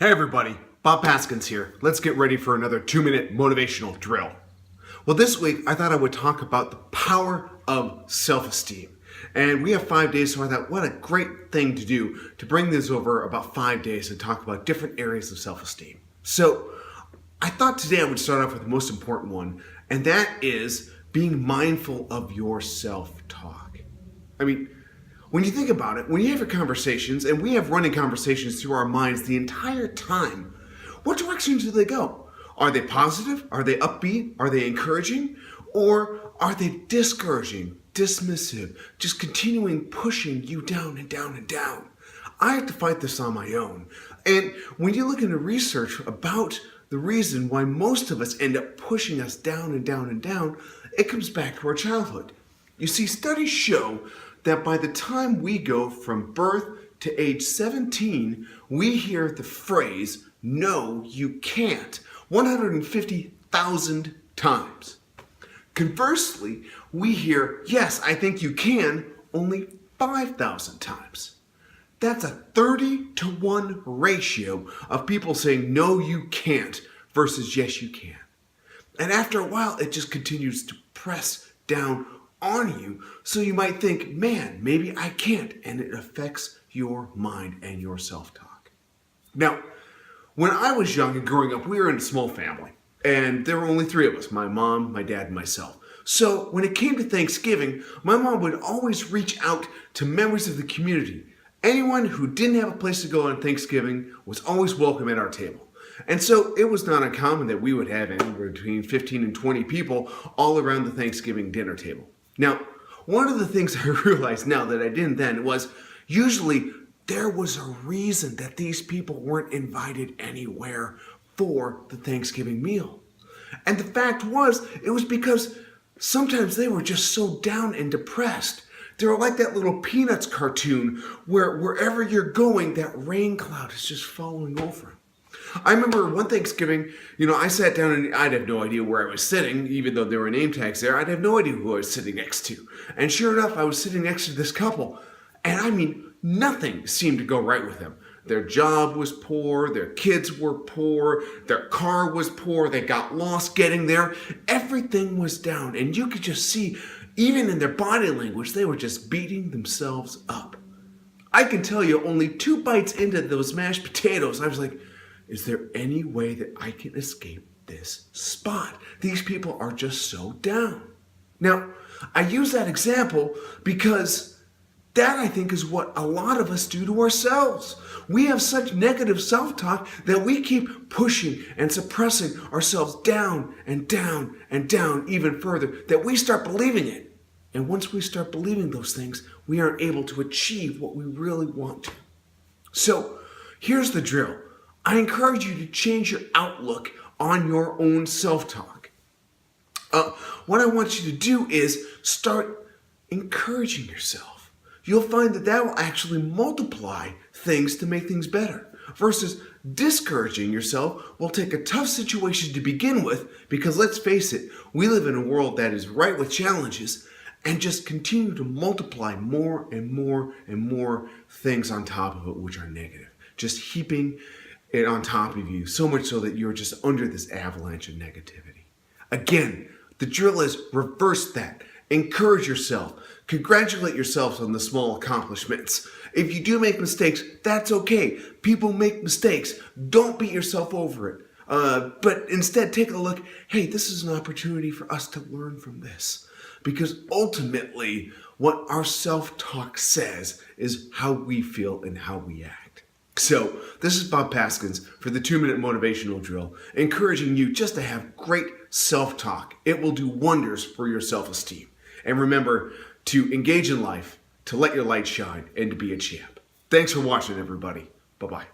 Hey everybody, Bob Paskins here. Let's get ready for another 2-minute motivational drill. Well, this week I thought I would talk about the power of self-esteem. And we have 5 days, so I thought what a great thing to do to bring this over about 5 days and talk about different areas of self-esteem. So I thought today I would start off with the most important one, and that is being mindful of your self-talk. I mean, when you think about it, when you have your conversations, and we have running conversations through our minds the entire time, what directions do they go? Are they positive? Are they upbeat? Are they encouraging? Or are they discouraging, dismissive, just continuing pushing you down and down and down? I have to fight this on my own. And when you look into research about the reason why most of us end up pushing us down and down and down, it comes back to our childhood. You see, studies show that by the time we go from birth to age 17, we hear the phrase, "No, you can't," 150,000 times. Conversely, we hear, "Yes, I think you can," only 5,000 times. That's a 30-to-1 ratio of people saying, "No, you can't," versus "Yes, you can." And after a while, it just continues to press down on you, so you might think, man, maybe I can't, and it affects your mind and your self-talk. Now, when I was young and growing up, we were in a small family, and there were only 3 of us, my mom, my dad, and myself. So when it came to Thanksgiving, my mom would always reach out to members of the community. Anyone who didn't have a place to go on Thanksgiving was always welcome at our table. And so it was not uncommon that we would have anywhere between 15 and 20 people all around the Thanksgiving dinner table. Now, one of the things I realized now that I didn't then was usually there was a reason that these people weren't invited anywhere for the Thanksgiving meal. And the fact was, it was because sometimes they were just so down and depressed. They were like that little Peanuts cartoon where wherever you're going, that rain cloud is just following over them. I remember one Thanksgiving, I sat down and I'd have no idea where I was sitting, even though there were name tags there. I'd have no idea who I was sitting next to. And sure enough, I was sitting next to this couple. And I mean, nothing seemed to go right with them. Their job was poor, their kids were poor, their car was poor, they got lost getting there. Everything was down. And you could just see, even in their body language, they were just beating themselves up. I can tell you, only 2 bites into those mashed potatoes, I was like, is there any way that I can escape this spot? These people are just so down. Now, I use that example because that, I think, is what a lot of us do to ourselves. We have such negative self-talk that we keep pushing and suppressing ourselves down and down and down even further, that we start believing it. And once we start believing those things, we aren't able to achieve what we really want to. So here's the drill. I encourage you to change your outlook on your own self-talk. What I want you to do is start encouraging yourself. You'll find that will actually multiply things to make things better. Versus discouraging yourself will take a tough situation to begin with, because let's face it, we live in a world that is rife with challenges, and just continue to multiply more and more and more things on top of it which are negative. Just heaping it on top of you, so much so that you're just under this avalanche of negativity. Again, the drill is reverse that. Encourage yourself. Congratulate yourselves on the small accomplishments. If you do make mistakes, that's okay. People make mistakes. Don't beat yourself over it. But instead take a look, hey, this is an opportunity for us to learn from this. Because ultimately, what our self-talk says is how we feel and how we act. So, this is Bob Paskins for the 2-minute motivational drill, encouraging you just to have great self-talk. It will do wonders for your self-esteem. And remember to engage in life, to let your light shine, and to be a champ. Thanks for watching, everybody. Bye-bye.